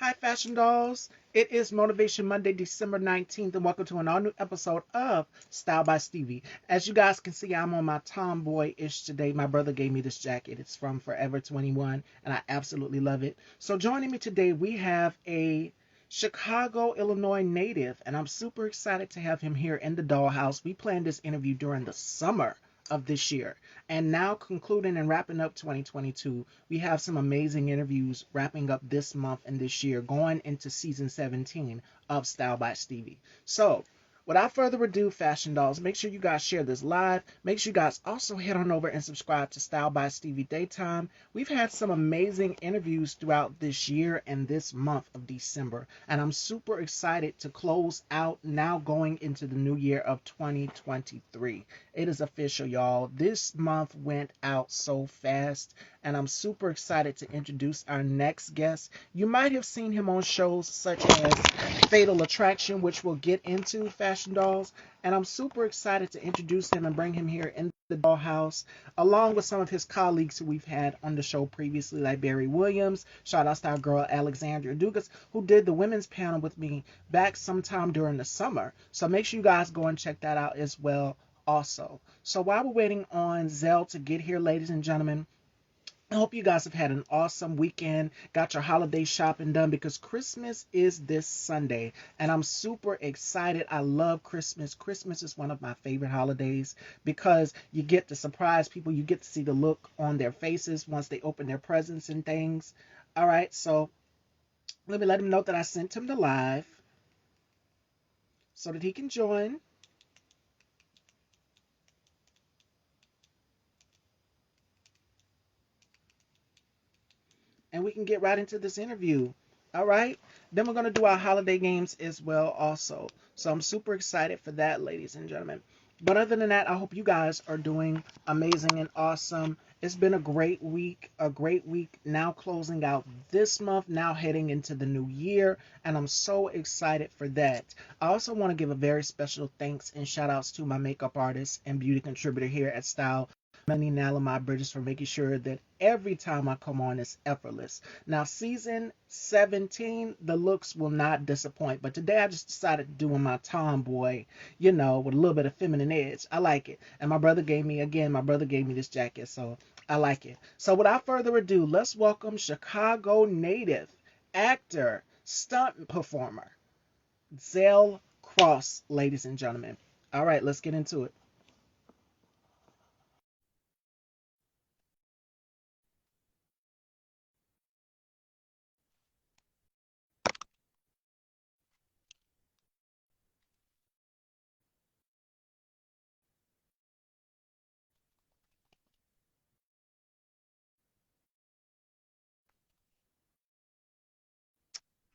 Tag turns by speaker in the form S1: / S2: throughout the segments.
S1: Hi, Fashion Dolls. It is Motivation Monday, December 19th, and welcome to an all new episode of Style by Stevie. As you guys can see, I'm on my tomboy-ish today. My brother gave me this jacket. It's from Forever 21, and I absolutely love it. So, joining me today, we have a Chicago, Illinois native, and I'm super excited to have him here in the dollhouse. We planned this interview during the summer of this year. And now, concluding and wrapping up 2022, we have some amazing interviews wrapping up this month and this year, going into season 17 of Style by Stevie. So, without further ado, Fashion Dolls, make sure you guys share this live. Make sure you guys also head on over and subscribe to Style by Stevie Daytime. We've had some amazing interviews throughout this year and this month of December, and I'm super excited to close out now going into the new year of 2023. It is official, y'all. This month went out so fast, and I'm super excited to introduce our next guest. You might have seen him on shows such as Fatal Attraction, which we'll get into, Fashion Dolls, and I'm super excited to introduce him and bring him here in the dollhouse, along with some of his colleagues who we've had on the show previously, like Barry Williams. Shout out to our girl Alexandria Dugas, who did the women's panel with me back sometime during the summer. So make sure you guys go and check that out as well also. So while we're waiting on Zell to get here, ladies and gentlemen, I hope you guys have had an awesome weekend, got your holiday shopping done, because Christmas is this Sunday, and I'm super excited. I love Christmas. Christmas is one of my favorite holidays because you get to surprise people. You get to see the look on their faces once they open their presents and things. All right, so let me let him know that I sent him the live so that he can join. And we can get right into this interview. All right. Then we're going to do our holiday games as well also. So I'm super excited for that, ladies and gentlemen. But other than that, I hope you guys are doing amazing and awesome. It's been a great week now closing out this month, now heading into the new year, and I'm so excited for that. I also want to give a very special thanks and shout outs to my makeup artist and beauty contributor here at Style, Melanie Nalamai Bridges, for making sure that every time I come on, it's effortless. Now, season 17, the looks will not disappoint. But today I just decided to do my tomboy, with a little bit of feminine edge. I like it. And my brother gave me this jacket, so I like it. So without further ado, let's welcome Chicago native, actor, stunt performer, Zell Cross, ladies and gentlemen. All right, let's get into it.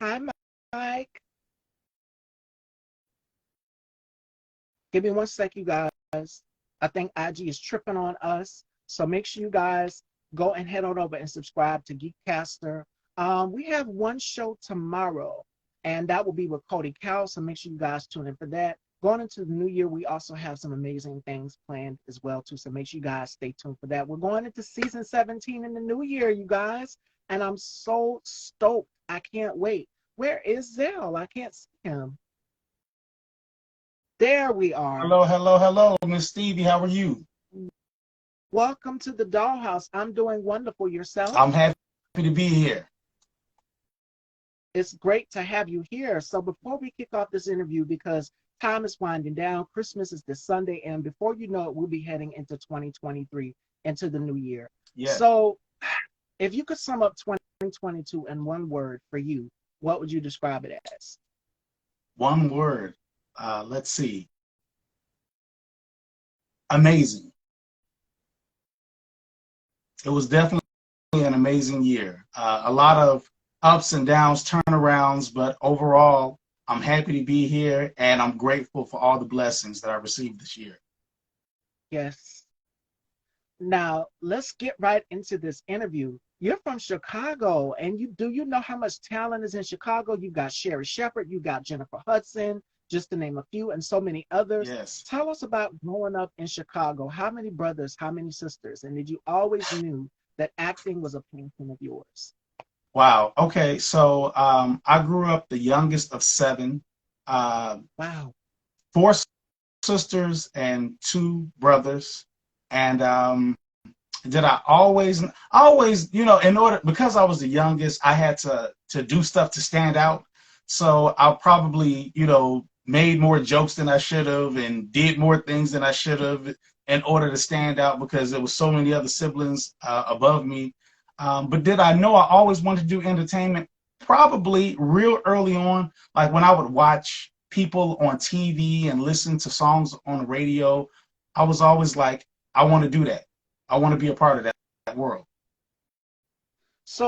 S1: Hi, Mike. Give me one sec, you guys. I think IG is tripping on us. So make sure you guys go and head on over and subscribe to Geekcaster. We have one show tomorrow, and that will be with Cody Cow. So make sure you guys tune in for that. Going into the new year, we also have some amazing things planned as well too. So make sure you guys stay tuned for that. We're going into season 17 in the new year, you guys, and I'm so stoked. I can't wait. Where is Zell? I can't see him. There we are.
S2: Hello, hello, hello, Miss Stevie. How are you?
S1: Welcome to the dollhouse. I'm doing wonderful. Yourself?
S2: I'm happy to be here.
S1: It's great to have you here. So before we kick off this interview, because time is winding down, Christmas is this Sunday, and before you know it, we'll be heading into 2023, into the new year.
S2: Yes.
S1: So if you could sum up 2022 in one word for you, what would you describe it as?
S2: One word. Let's see. Amazing. It was definitely an amazing year. A lot of ups and downs, turnarounds, but overall, I'm happy to be here and I'm grateful for all the blessings that I received this year.
S1: Yes. Now, let's get right into this interview. You're from Chicago, and you know how much talent is in Chicago? You've got Sherry Shepherd, you got Jennifer Hudson, just to name a few, and so many others.
S2: Yes.
S1: Tell us about growing up in Chicago. How many brothers, how many sisters? And did you always knew that acting was a passion of yours?
S2: Wow. Okay. So I grew up the youngest of seven, uh,
S1: Wow.
S2: four sisters and two brothers. And did I always, in order, because I was the youngest, I had to do stuff to stand out. So I probably, made more jokes than I should have and did more things than I should have in order to stand out because there was so many other siblings above me. But did I know I always wanted to do entertainment? Probably real early on, like when I would watch people on TV and listen to songs on the radio, I was always like, I want to do that. I want to be a part of that world.
S1: So,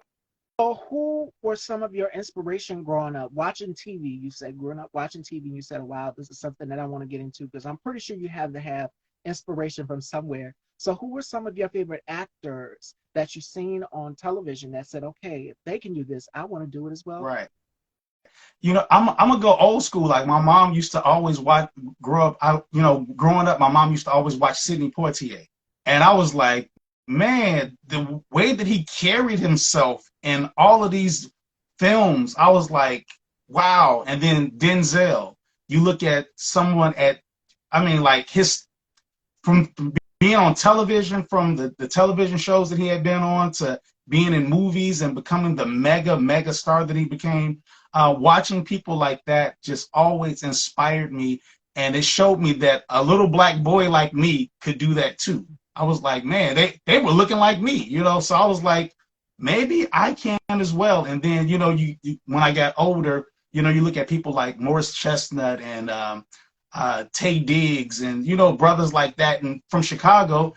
S1: who were some of your inspiration growing up? Watching TV, you said growing up watching TV, and you said, wow, this is something that I want to get into because I'm pretty sure you have to have inspiration from somewhere. So, who were some of your favorite actors that you've seen on television that said, okay, if they can do this, I want to do it as well?
S2: Right. I'm gonna go old school. Like my mom used to always watch. Grow up, growing up, my mom used to always watch Sidney Poitier, and I was like, man, the way that he carried himself in all of these films, I was like, wow. And then Denzel, you look at someone I mean, like his from being on television, from the television shows that he had been on to being in movies and becoming the mega star that he became. Watching people like that just always inspired me, and it showed me that a little black boy like me could do that too. I was like, man, they were looking like me, so I was like, maybe I can as well. And then you when I got older, you look at people like Morris Chestnut and Tay Diggs and brothers like that. And from Chicago,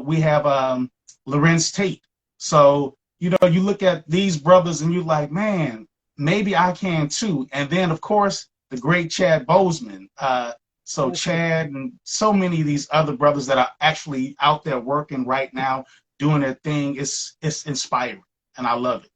S2: we have Lorenz Tate. So you look at these brothers and you're like, man, maybe I can too. And then of course the great Chad Boseman. So
S1: Yes, sir.
S2: Chad and so many of these other brothers that are actually out there working right now, doing their thing. It's inspiring, and I love it.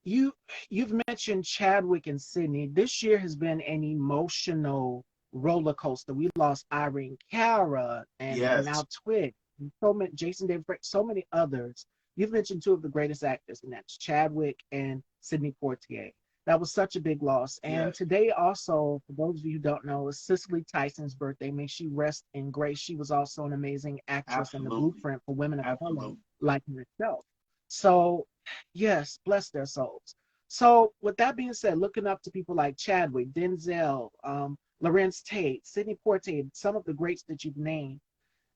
S1: You you've mentioned Chadwick and Sydney. This year has been an emotional roller coaster. We lost Irene Cara and
S2: Yes,
S1: now Twig, and so many Jason David, so many others. You've mentioned two of the greatest actors, and that's Chadwick and Sidney Poitier. That was such a big loss. And
S2: yes,
S1: today, also, for those of you who don't know, is Cicely Tyson's birthday. May she rest in grace. She was also an amazing actress and the
S2: absolutely,
S1: blueprint for women of color
S2: absolutely.
S1: like herself. So yes, bless their souls. So, with that being said, looking up to people like Chadwick, Denzel, Lorenz Tate, Sidney Poitier, some of the greats that you've named,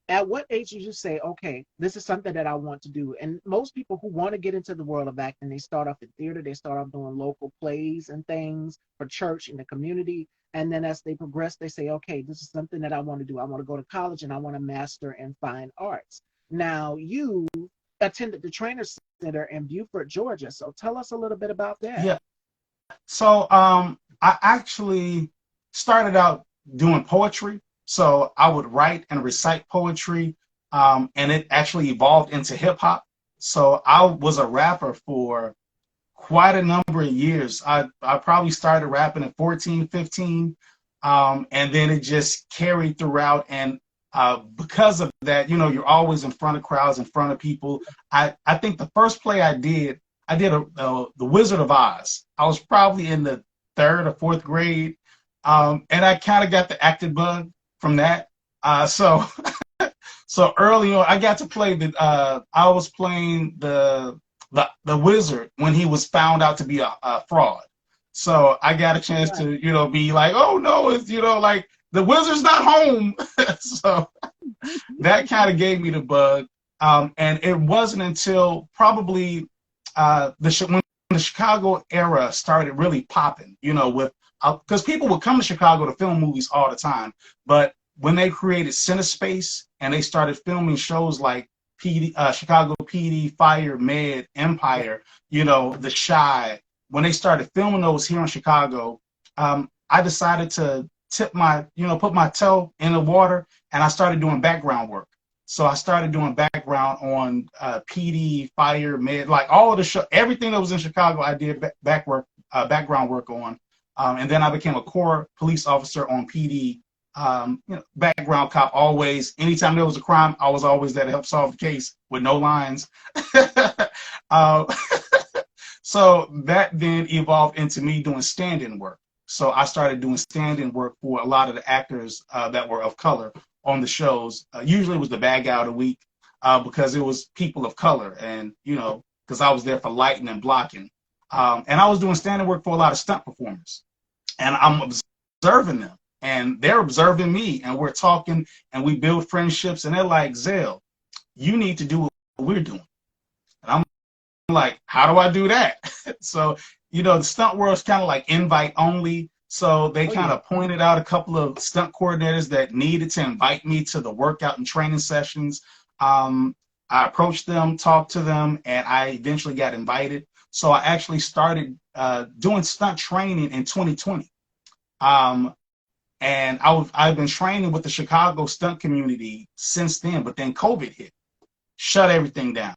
S1: at what age did you say, okay, this is something that I want to do? And most people who want to get into the world of acting, they start off in theater, they start off doing local plays and things for church and the community. And then as they progress, they say, okay, this is something that I want to do. I want to go to college and I want to master in fine arts. Now, you attended the Trainer Center in Beaufort, Georgia. So tell us a little bit about that.
S2: Yeah. So I actually started out doing poetry. So I would write and recite poetry, and it actually evolved into hip hop. So I was a rapper for quite a number of years. I probably started rapping at 14, 15, and then it just carried throughout. And because of that, you're always in front of crowds, in front of people. I think the first play I did The Wizard of Oz. I was probably in the third or fourth grade, and I kind of got the acting bug from that. So so early on, I got to play I was playing the wizard when he was found out to be a fraud. So I got a chance
S1: Right.
S2: to be like, oh no, it's like the wizard's not home. So that kind of gave me the bug. And it wasn't until probably when the Chicago era started really popping, with because people would come to Chicago to film movies all the time, but when they created CineSpace and they started filming shows like Chicago PD, Fire, Med, Empire, The Shy, when they started filming those here in Chicago, I decided to put my toe in the water, and I started doing background work. So I started doing background on PD, Fire, Med, like all of the show, everything that was in Chicago, I did background work on. And then I became a core police officer on PD. Background cop always. Anytime there was a crime, I was always there to help solve the case with no lines. Uh, so that then evolved into me doing stand-in work. So I started doing stand-in work for a lot of the actors that were of color on the shows. Usually it was the bad guy of the week because it was people of color, and because I was there for lighting and blocking, and I was doing stand-in work for a lot of stunt performers, and I'm observing them, and they're observing me, and we're talking, and we build friendships, and they're like, Zell, you need to do what we're doing. And I'm like, how do I do that? So, the stunt world's kind of like invite only. So they kind of pointed out a couple of stunt coordinators that needed to invite me to the workout and training sessions. I approached them, talked to them, and I eventually got invited. So I actually started doing stunt training in 2020. And I've been training with the Chicago stunt community since then, but then COVID hit, shut everything down,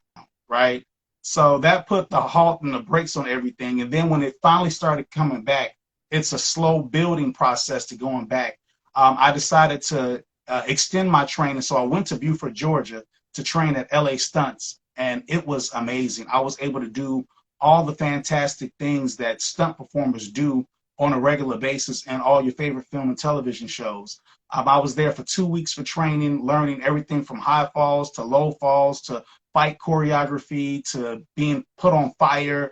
S2: right? So that put the halt and the brakes on everything. And then when it finally started coming back, it's a slow building process to going back. I decided to extend my training. So I went to Beaufort, Georgia to train at LA Stunts, and it was amazing. I was able to do all the fantastic things that stunt performers do on a regular basis and all your favorite film and television shows. I was there for 2 weeks for training, learning everything from high falls to low falls to fight choreography to being put on fire.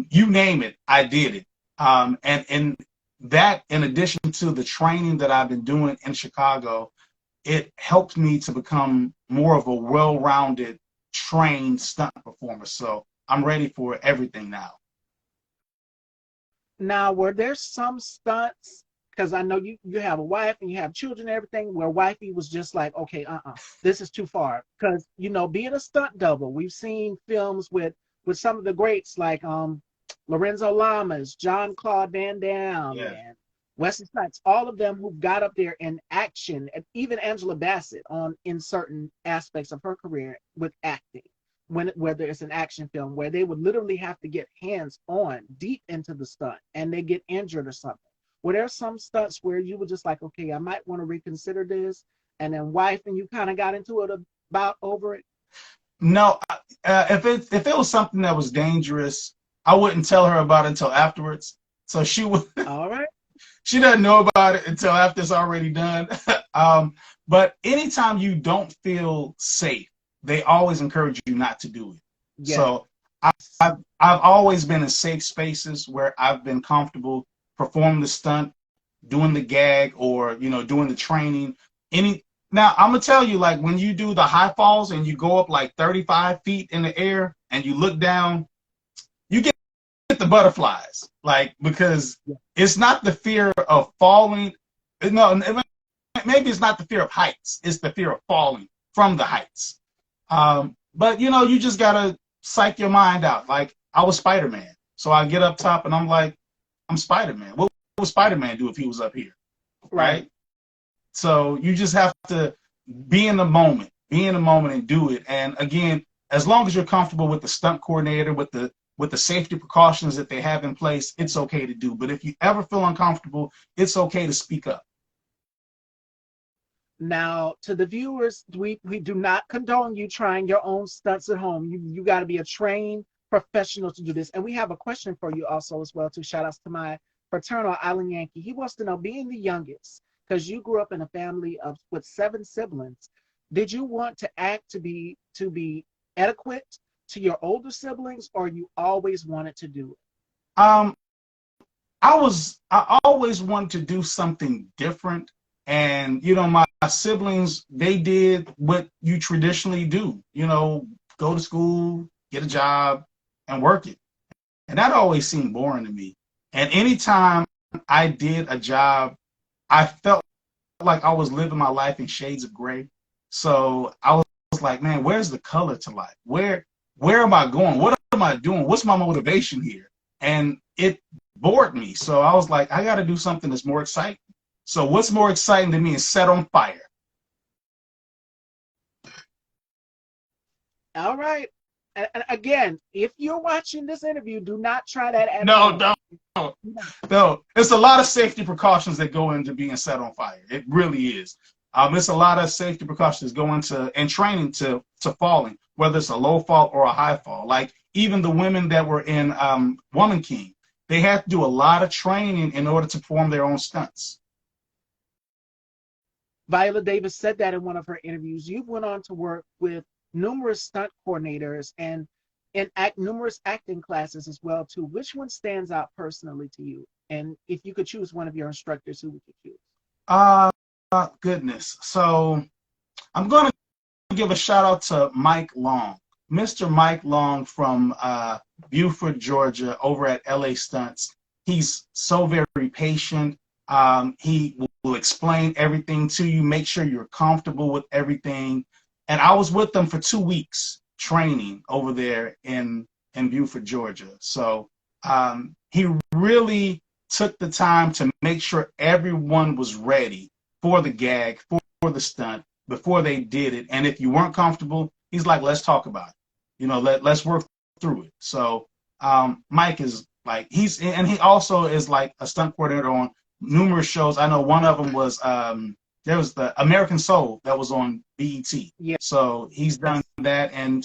S2: You name it, I did it. And that, in addition to the training that I've been doing in Chicago, it helped me to become more of a well-rounded, trained stunt performer. So I'm ready for everything now.
S1: Now, were there some stunts? Because I know you have a wife and you have children and everything, where wifey was just like, okay, this is too far. Because being a stunt double, we've seen films with some of the greats like Lorenzo Lamas, John Claude Van Damme,
S2: Yeah.
S1: and Wesley Snipes, all of them who got up there in action, and even Angela Bassett in certain aspects of her career with acting. Whether it's an action film where they would literally have to get hands on deep into the stunt and they get injured or something. Were there some stunts where you were just like, okay, I might want to reconsider this, and then wife and you kind of got into it about over it?
S2: No, if it was something that was dangerous, I wouldn't tell her about it until afterwards. So she would.
S1: All right.
S2: She doesn't know about it until after it's already done. But anytime you don't feel safe, they always encourage you not to do it.
S1: Yes.
S2: So I've always been in safe spaces where I've been comfortable performing the stunt, doing the gag, or doing the training. Now I'm gonna tell you, like when you do the high falls and you go up like 35 feet in the air and you look down, you get the butterflies, like, because it's not the fear of falling. No, maybe it's not the fear of heights. It's the fear of falling from the heights. But you just gotta psych your mind out. Like I was Spider-Man, so I get up top and I'm like, I'm Spider-Man. What would Spider-Man do if he was up here, right? So you just have to be in the moment, and do it. And again, as long as you're comfortable with the stunt coordinator, with the safety precautions that they have in place, it's okay to do. But if you ever feel uncomfortable, it's okay to speak up.
S1: Now, to the viewers, we do not condone you trying your own stunts at home. You got to be a trained professional to do this. And we have a question for you also as well, too. Shout outs to my fraternal Island Yankee. He wants to know, being the youngest, because you grew up in a family with 7 siblings, did you want to act to be adequate to your older siblings, or you always wanted to do it?
S2: I always wanted to do something different. And my siblings, they did what you traditionally do, go to school, get a job, and work it. And that always seemed boring to me. And anytime I did a job, I felt like I was living my life in shades of gray. So I was like, man, where's the color to life? Where am I going? What am I doing? What's my motivation here? And it bored me. So I was like, I got to do something that's more exciting. So what's more exciting to me is Set on Fire.
S1: All right. And again, if you're watching this interview, do not try that at
S2: No,
S1: home.
S2: no. There's a lot of safety precautions that go into being set on fire. It really is. It's a lot of safety precautions going to and training to falling, whether it's a low fall or a high fall. Like even the women that were in Woman King, they had to do a lot of training in order to perform their own stunts.
S1: Viola Davis said that in one of her interviews. You went on to work with numerous stunt coordinators and numerous acting classes as well too. Which one stands out personally to you? And if you could choose one of your instructors, who would you choose?
S2: Uh, Goodness. So I'm going to give a shout out to Mike Long, Mr. Mike Long from Beaufort, Georgia, over at LA Stunts. He's so very patient. He will explain everything to you, make sure you're comfortable with everything. And I was with them for 2 weeks training over there in Beaufort, Georgia. So he really took the time to make sure everyone was ready for the gag, for the stunt, before they did it. And if you weren't comfortable, he's like, let's talk about it. You know, let's work through it. So Mike is like, he also is like a stunt coordinator on numerous shows. I know one of them was, there was the American Soul that was on BET.
S1: Yeah.
S2: So he's done that and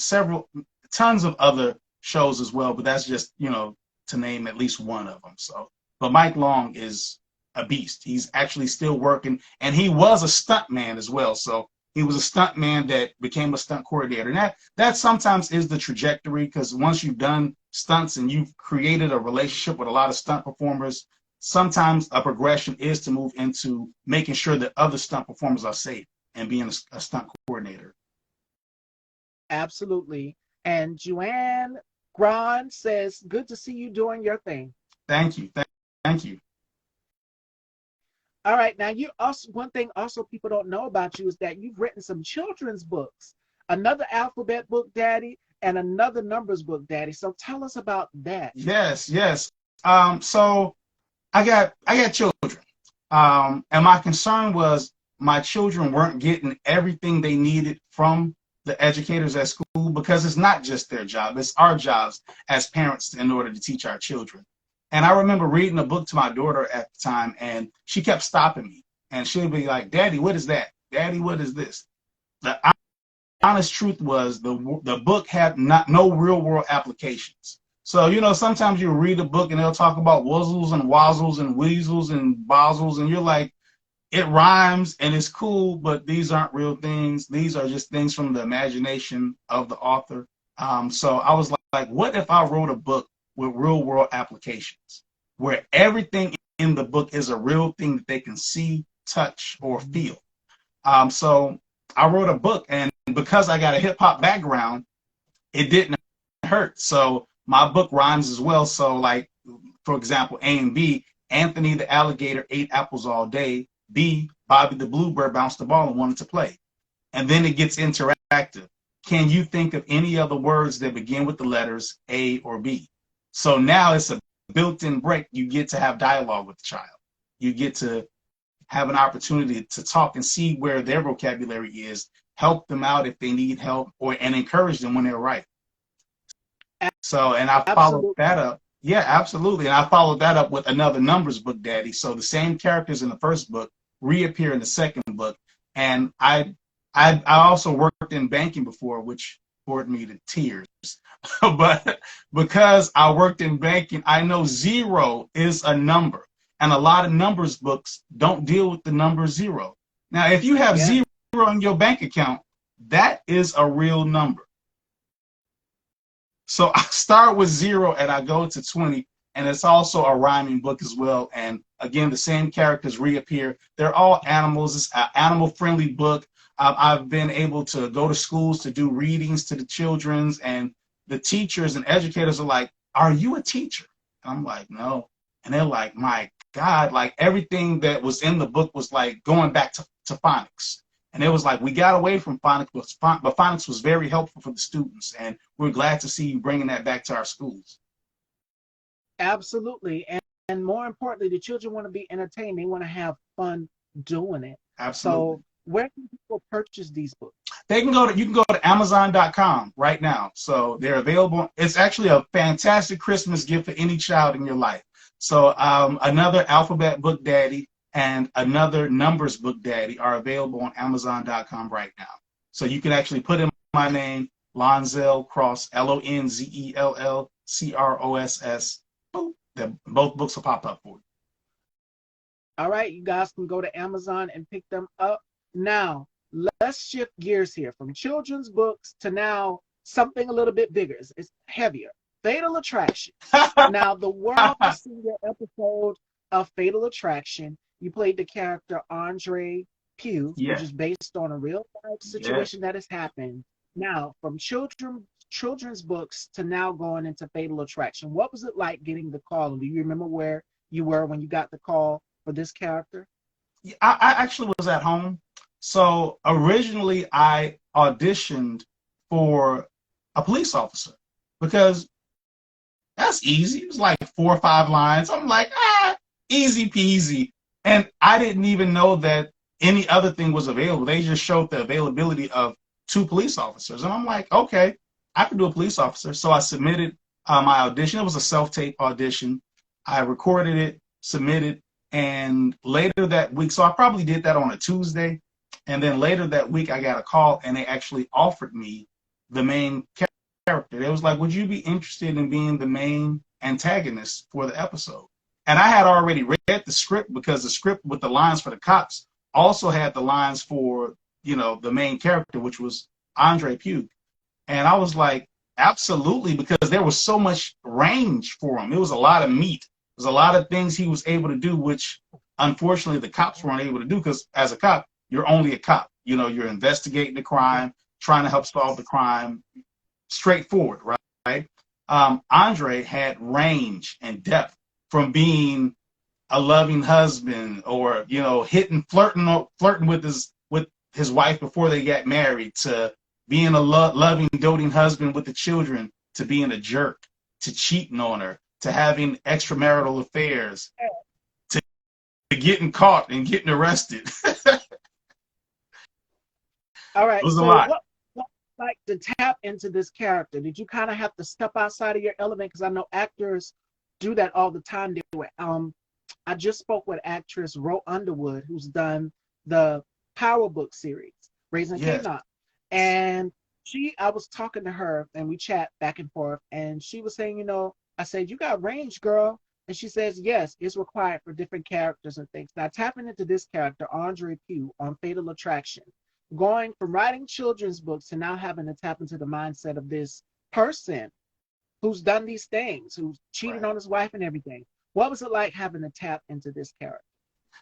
S2: tons of other shows as well, but that's just, you know, to name at least one of them. So, but Mike Long is a beast. He's actually still working, and he was a stunt man as well. So he was a stunt man that became a stunt coordinator. And that sometimes is the trajectory, because once you've done stunts and you've created a relationship with a lot of stunt performers, sometimes a progression is to move into making sure that other stunt performers are safe and being a stunt coordinator.
S1: Absolutely. And Joanne Gron says, good to see you doing your thing.
S2: Thank you. Thank you.
S1: All right. Now, you also, one thing also people don't know about you is that you've written some children's books, another alphabet book, Daddy, and another numbers book, Daddy. So tell us about that.
S2: Yes. So I got children. And my concern was my children weren't getting everything they needed from the educators at school, because it's not just their job, it's our jobs as parents in order to teach our children. And I remember reading a book to my daughter at the time, and she kept stopping me. And she'd be like, Daddy, what is that? Daddy, what is this? The honest truth was the book had no real world applications. So, you know, sometimes you read a book and they'll talk about wuzzles and wazzles and weasels and bozzles, and you're like, it rhymes and it's cool, but these aren't real things. These are just things from the imagination of the author. So I was like, what if I wrote a book with real world applications, where everything in the book is a real thing that they can see, touch, or feel? So I wrote a book, and because I got a hip hop background, it didn't hurt. So my book rhymes as well. So, like, for example, A and B, Anthony the alligator ate apples all day. B, Bobby the bluebird bounced the ball and wanted to play. And then it gets interactive. Can you think of any other words that begin with the letters A or B? So now it's a built-in break. You get to have dialogue with the child. You get to have an opportunity to talk and see where their vocabulary is, help them out if they need help, and encourage them when they're right. So, and I followed that up. Yeah, absolutely. And I followed that up with another numbers book, Daddy. So the same characters in the first book reappear in the second book. And I also worked in banking before, which bored me to tears. But because I worked in banking, I know zero is a number. And a lot of numbers books don't deal with the number zero. Now, if you have zero in your bank account, that is a real number. So I start with 0 and I go to 20, and it's also a rhyming book as well. And again, the same characters reappear. They're all animals. It's an animal-friendly book. I've been able to go to schools to do readings to the children's, and the teachers and educators are like, are you a teacher? And I'm like, no. And they're like, my God, like everything that was in the book was like going back to phonics. And it was like, we got away from phonics, but phonics was very helpful for the students. And we're glad to see you bringing that back to our schools.
S1: Absolutely. And more importantly, the children want to be entertained. They want to have fun doing it.
S2: Absolutely.
S1: So where can people purchase these books?
S2: You can go to Amazon.com right now. So they're available. It's actually a fantastic Christmas gift for any child in your life. So another alphabet book, Daddy, and Another Numbers Book Daddy are available on Amazon.com right now. So you can actually put in my name, Lonzell Cross, Lonzellcross. Boom. Both books will pop up for you.
S1: All right, you guys can go to Amazon and pick them up. Now, let's shift gears here from children's books to now something a little bit bigger. It's heavier. Fatal Attraction. Now, the world has seen your episode of Fatal Attraction. You played the character Andre Pugh,
S2: Yeah.
S1: which is based on a real life situation that has happened. Now, from children's books to now going into Fatal Attraction, what was it like getting the call? And do you remember where you were when you got the call for this character?
S2: I actually was at home. So originally I auditioned for a police officer because that's easy. It was like 4 or 5 lines. I'm like, easy peasy. And I didn't even know that any other thing was available. They just showed the availability of 2 police officers. And I'm like, okay, I can do a police officer. So I submitted my audition. It was a self-tape audition. I recorded it, submitted, and later that week, so I probably did that on a Tuesday. And then later that week, I got a call and they actually offered me the main character. It was like, would you be interested in being the main antagonist for the episode? And I had already read the script because the script with the lines for the cops also had the lines for, the main character, which was Andre Pugh. And I was like, absolutely, because there was so much range for him. It was a lot of meat. There's a lot of things he was able to do, which unfortunately the cops weren't able to do because as a cop, you're only a cop. You're investigating the crime, trying to help solve the crime, straightforward, right? Andre had range and depth from being a loving husband or, flirting with his wife before they got married to being a loving, doting husband with the children to being a jerk, to cheating on her, to having extramarital affairs, to getting caught and getting arrested.
S1: All right.
S2: It was
S1: so
S2: a lot.
S1: What like to tap into this character? Did you kind of have to step outside of your element? Because I know actors do that all the time. I just spoke with actress Ro Underwood, who's done the Power Book series, Raising K-Knock. And I was talking to her and we chat back and forth, and she was saying, I said, you got range, girl. And she says, yes, it's required for different characters and things. Now, tapping into this character, Andre Pugh, on Fatal Attraction, going from writing children's books to now having to tap into the mindset of this person who's done these things, who's cheated on his wife and everything. What was it like having to tap into this character?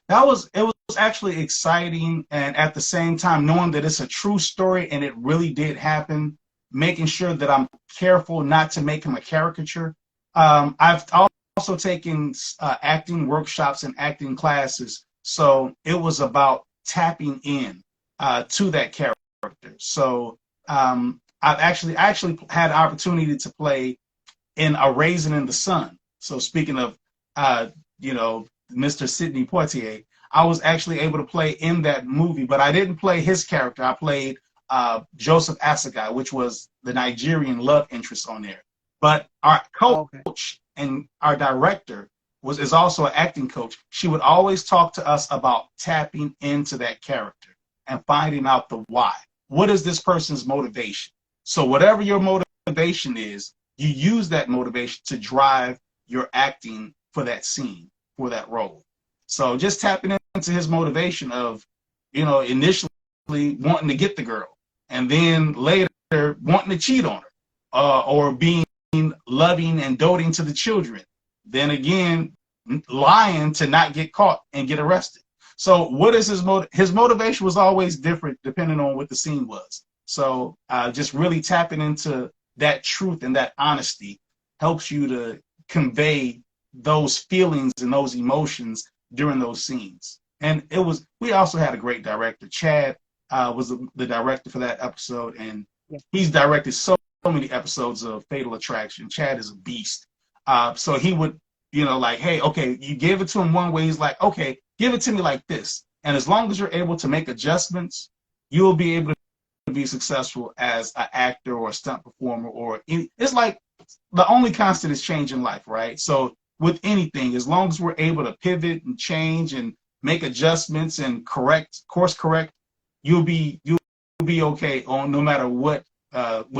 S2: It was actually exciting, and at the same time, knowing that it's a true story and it really did happen, making sure that I'm careful not to make him a caricature. I've also taken acting workshops and acting classes, so it was about tapping in to that character. So I actually had the opportunity to play in A Raisin in the Sun. So speaking of Mr. Sidney Poitier, I was actually able to play in that movie, but I didn't play his character. I played Joseph Asagai, which was the Nigerian love interest on there. But our coach and our director is also an acting coach. She would always talk to us about tapping into that character and finding out the why. What is this person's motivation? So whatever your motivation is, you use that motivation to drive your acting for that scene, for that role. So just tapping into his motivation of, initially wanting to get the girl and then later wanting to cheat on her or being loving and doting to the children. Then again, lying to not get caught and get arrested. So what is his motivation was always different depending on what the scene was. So just really tapping into that truth and that honesty helps you to convey those feelings and those emotions during those scenes. And we also had a great director. Chad was the director for that episode, and he's directed so many episodes of Fatal Attraction. Chad is a beast. So he would, hey, okay, you gave it to him one way. He's like, okay, give it to me like this. And as long as you're able to make adjustments, you'll be able to be successful as an actor or a stunt performer. It's like the only constant is change in life, right? So with anything, as long as we're able to pivot and change and make adjustments and course correct, you'll be okay on no matter what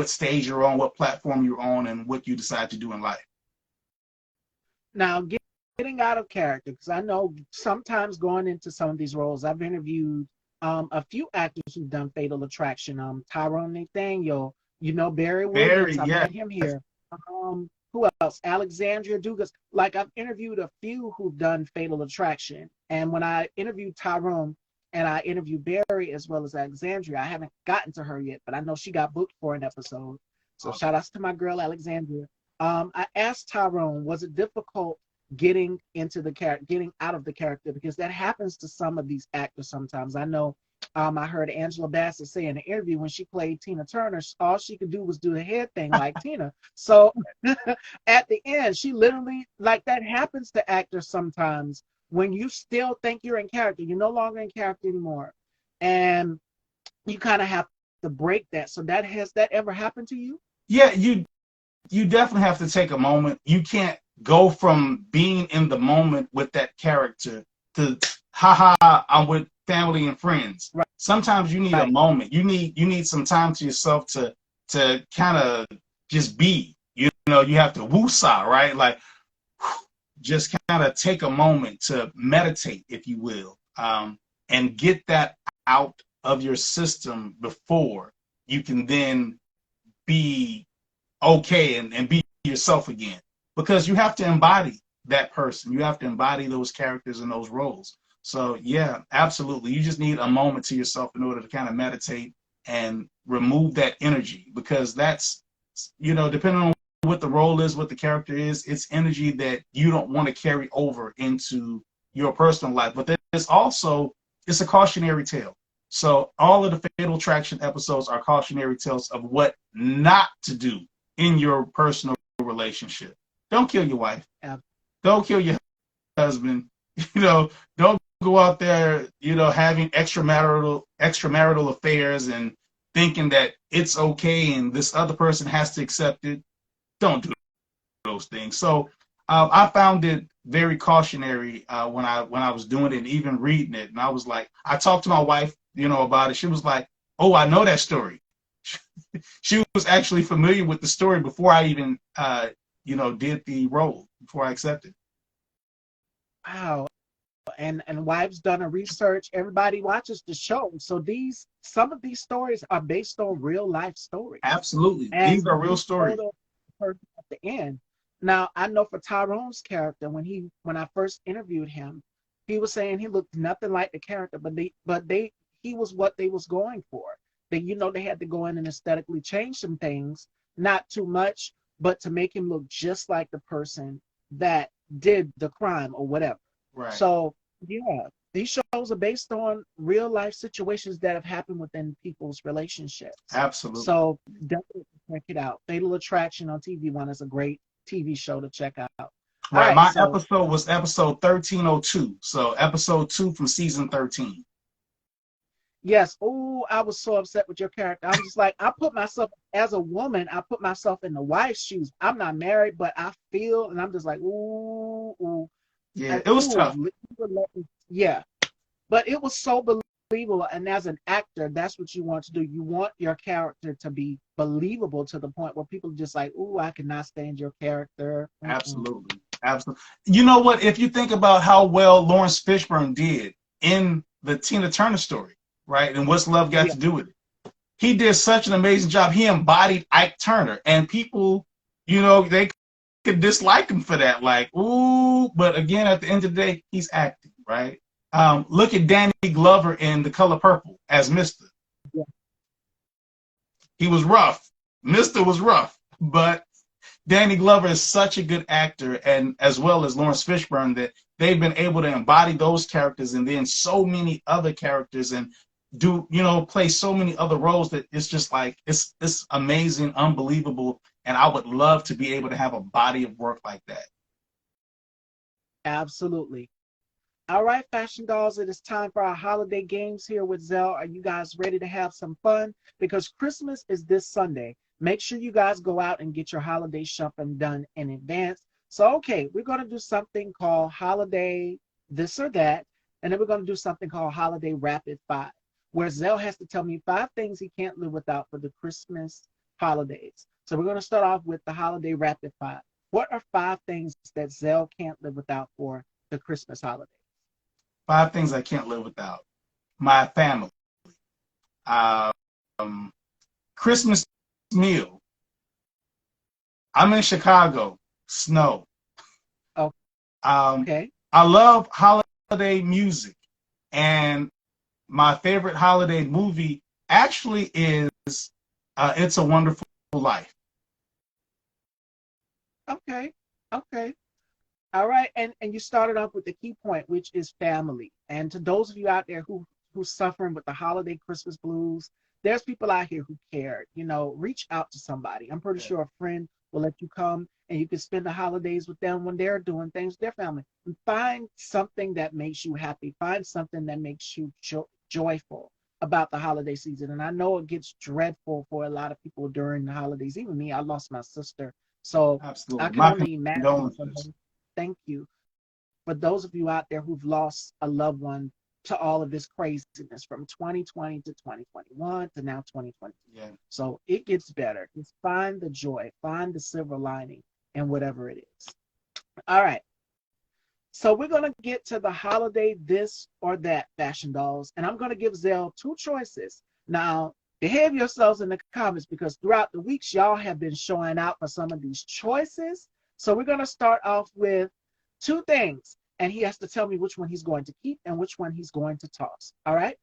S2: stage you're on, what platform you're on, and what you decide to do in life.
S1: Now, getting out of character, because I know sometimes going into some of these roles, I've interviewed a few actors who've done Fatal Attraction. Tyrone Nathaniel, Barry
S2: Very,
S1: Williams, I
S2: yes.
S1: met him here. Who else? Alexandria Dugas. Like, I've interviewed a few who've done Fatal Attraction. And when I interviewed Tyrone and I interviewed Barry as well as Alexandria, I haven't gotten to her yet, but I know she got booked for an episode. So
S2: Okay.
S1: shout outs to my girl Alexandria. I asked Tyrone, was it difficult getting getting out of the character? Because that happens to some of these actors sometimes. I know I heard Angela Bassett say in an interview when she played Tina Turner, all she could do was do the head thing like Tina. So at the end, she literally, like, that happens to actors sometimes when you still think you're in character. You're no longer in character anymore. And you kind of have to break that. So has that ever happened to you?
S2: Yeah, you definitely have to take a moment. You can't go from being in the moment with that character to haha, I'm with family and friends.
S1: Right.
S2: Sometimes you need a moment. You need some time to yourself to kind of just be. You have to woosah, right? Like just kind of take a moment to meditate, if you will, and get that out of your system before you can then be okay and be yourself again, because you have to embody that person. You have to embody those characters and those roles. So yeah, absolutely. You just need a moment to yourself in order to kind of meditate and remove that energy, because that's, depending on what the role is, what the character is, it's energy that you don't want to carry over into your personal life. But there's also, it's a cautionary tale. So all of the Fatal Attraction episodes are cautionary tales of what not to do in your personal relationship. Don't kill your wife.
S1: Yeah.
S2: Don't kill your husband. Don't go out there, having extramarital affairs and thinking that it's okay and this other person has to accept it. Don't do those things. So I found it very cautionary when I was doing it and even reading it. And I was like, I talked to my wife, about it. She was like, "Oh, I know that story." She was actually familiar with the story before I even, did the role, before I accepted.
S1: Wow. And wives done a research. Everybody watches the show. So some of these stories are based on real life stories.
S2: Absolutely.
S1: And
S2: These are real stories.
S1: At the end. Now, I know for Tyrone's character, when I first interviewed him, he was saying he looked nothing like the character, but he was what they was going for. They had to go in and aesthetically change some things, not too much, but to make him look just like the person that did the crime or whatever.
S2: Right.
S1: So yeah, these shows are based on real life situations that have happened within people's relationships.
S2: Absolutely.
S1: So definitely check it out. Fatal Attraction on TV One is a great TV show to check out.
S2: Right. My episode was episode 1302. So episode 2 from season 13.
S1: Yes. Oh, I was so upset with your character. I'm just like, I put myself, as a woman, I put myself in the wife's shoes. I'm not married, but I feel, and I'm just like, ooh.
S2: Yeah, it was tough.
S1: Yeah. But it was so believable. And as an actor, that's what you want to do. You want your character to be believable to the point where people are just like, ooh, I cannot stand your character.
S2: Absolutely. Absolutely. You know what? If you think about how well Lawrence Fishburne did in the Tina Turner story, right? And What's Love Got to Do with It? He did such an amazing job. He embodied Ike Turner. And people, they could dislike him for that. Like, ooh, but again, at the end of the day, he's acting, right? Look at Danny Glover in The Color Purple as Mr.
S1: Yeah.
S2: He was rough. Mr. was rough, but Danny Glover is such a good actor, and as well as Lawrence Fishburne, that they've been able to embody those characters and then so many other characters and play so many other roles that it's just like, it's amazing, unbelievable. And I would love to be able to have a body of work like that.
S1: Absolutely. All right, Fashion Dolls, it is time for our holiday games here with Zell. Are you guys ready to have some fun? Because Christmas is this Sunday. Make sure you guys go out and get your holiday shopping done in advance. So, okay, we're going to do something called Holiday This or That. And then we're going to do something called Holiday Rapid Five, where Zell has to tell me 5 things he can't live without for the Christmas holidays. So we're going to start off with the Holiday Rapid Five. What are 5 things that Zell can't live without for the Christmas holidays?
S2: 5 things I can't live without. My family. Um, Christmas meal. I'm in Chicago. Snow.
S1: Okay.
S2: I love holiday music, and my favorite holiday movie actually is It's a Wonderful Life.
S1: Okay. Okay. All right, and you started off with the key point, which is family. And to those of you out there who's suffering with the holiday Christmas blues, there's people out here who care. You know, reach out to somebody. I'm pretty
S2: Yeah.
S1: sure a friend will let you come and you can spend the holidays with them when they're doing things with their family. And find something that makes you happy. Find something that makes you joyful about the holiday season. And I know it gets dreadful for a lot of people during the holidays. Even me, I lost my sister, so I
S2: Absolutely.
S1: can
S2: My
S1: only imagine for
S2: condolences.
S1: those. Thank you. For those of you out there who've lost a loved one to all of this craziness from 2020 to 2021 to now 2022.
S2: Yeah.
S1: So it gets better. Just find the joy, find the silver lining in whatever it is. All right. So we're going to get to the holiday this or that fashion dolls. And I'm going to give Zell 2 choices. Now, behave yourselves in the comments because throughout the weeks, y'all have been showing out for some of these choices. So we're going to start off with 2 things. And he has to tell me which one he's going to keep and which one he's going to toss. All right.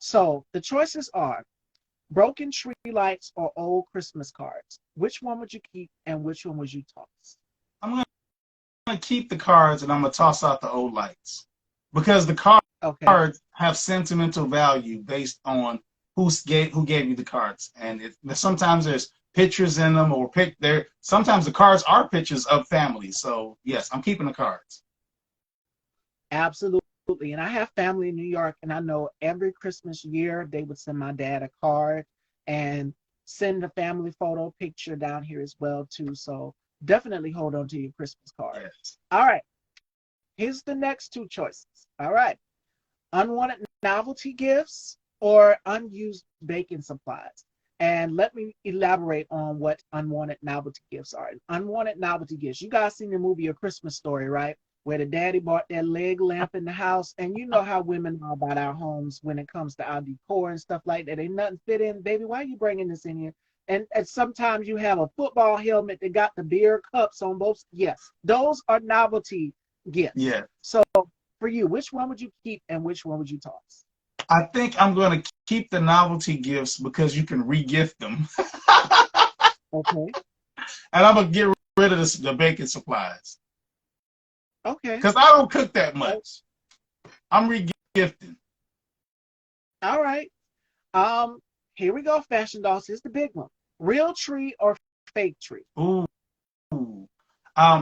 S1: So the choices are broken tree lights or old Christmas cards. Which one would you keep and which one would you toss?
S2: I'm gonna keep the cards and I'm gonna toss out the old lights because the
S1: Okay.
S2: cards have sentimental value based on who gave you the cards, and sometimes there's pictures in them or sometimes the cards are pictures of family. So yes, I'm keeping the cards.
S1: Absolutely. And I have family in New York, and I know every Christmas year they would send my dad a card and send a family photo picture down here as well too. So definitely hold on to your Christmas card.
S2: Yes.
S1: All right. Here's the next 2 choices. All right. Unwanted novelty gifts or unused baking supplies. And let me elaborate on what unwanted novelty gifts are. Unwanted novelty gifts. You guys seen the movie A Christmas Story, right? Where the daddy bought that leg lamp in the house. And you know how women are about our homes when it comes to our decor and stuff like that. Ain't nothing fit in. Baby, why are you bringing this in here? And sometimes you have a football helmet that got the beer cups on both. Yes, those are novelty gifts.
S2: Yeah.
S1: So for you, which one would you keep and which one would you toss?
S2: I think I'm going to keep the novelty gifts because you can re-gift them.
S1: Okay.
S2: And I'm going to get rid of the baking supplies
S1: Okay.
S2: because I don't cook that much. I'm re-gifting.
S1: All right. Here we go, fashion dolls. Here's the big one. Real tree or fake tree?
S2: Ooh.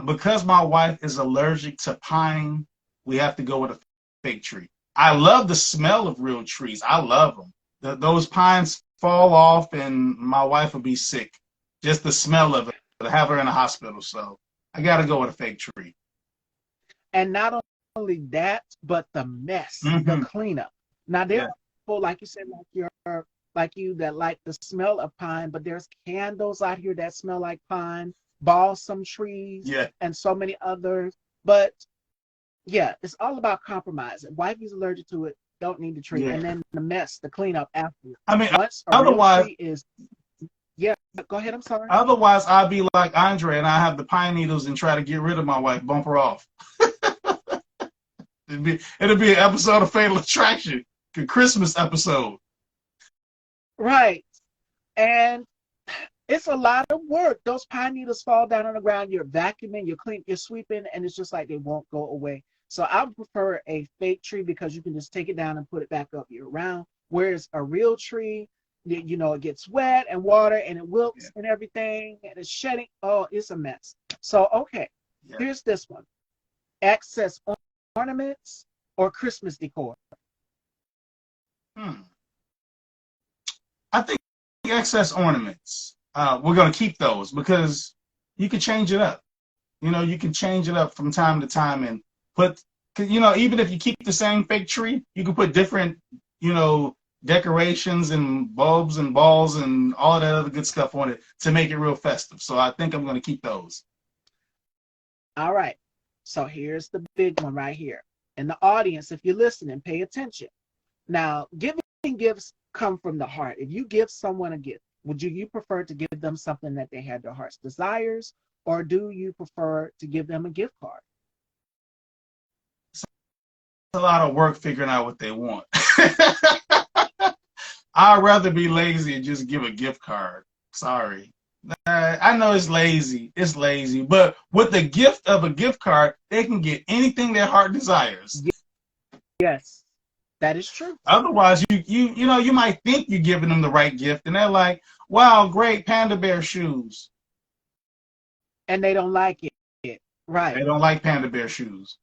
S2: Because my wife is allergic to pine, we have to go with a fake tree. I love the smell of real trees. I love them. Those pines fall off, and my wife will be sick. Just the smell of it. I have her in the hospital, so I got to go with a fake tree.
S1: And not only that, but the mess, the cleanup. Now there are people, like you said, like you that like the smell of pine, but there's candles out here that smell like pine, balsam trees, and so many others. But yeah, it's all about compromise. If wifey's allergic to it, don't need the tree.
S2: Yeah.
S1: And then the mess, the cleanup after.
S2: I mean,
S1: once a
S2: otherwise,
S1: real tree is, yeah, go ahead, I'm sorry.
S2: Otherwise, I'd be like Andre and I have the pine needles and try to get rid of my wife, bump her off. It'll be an episode of Fatal Attraction, a Christmas episode.
S1: Right. And it's a lot of work. Those pine needles fall down on the ground. You're vacuuming, you're sweeping, and it's just like they won't go away. So I prefer a fake tree because you can just take it down and put it back up year round. Whereas a real tree, you know, it gets wet and water and it wilts and everything and it's shedding. Oh, it's a mess. So, okay, here's this one. Excess ornaments or Christmas decor?
S2: I think excess ornaments. We're going to keep those because you can change it up. You know, you can change it up from time to time and put 'cause, even if you keep the same fake tree, you can put different, you know, decorations and bulbs and balls and all that other good stuff on it to make it real festive. So I think I'm going to keep those.
S1: All right. So here's the big one right here. And the audience, if you're listening, pay attention. Now, giving gifts come from the heart. If you give someone a gift, would you prefer to give them something that they had their heart's desires, or do you prefer to give them a gift card?
S2: A lot of work figuring out what they want. I'd rather be lazy and just give a gift card. Sorry. I know it's lazy. It's lazy. But with the gift of a gift card, they can get anything their heart desires.
S1: Yes, that is true.
S2: Otherwise, you might think you're giving them the right gift, and they're like, "Wow, great panda bear shoes,"
S1: And they don't like it. Right.
S2: They don't like panda bear shoes.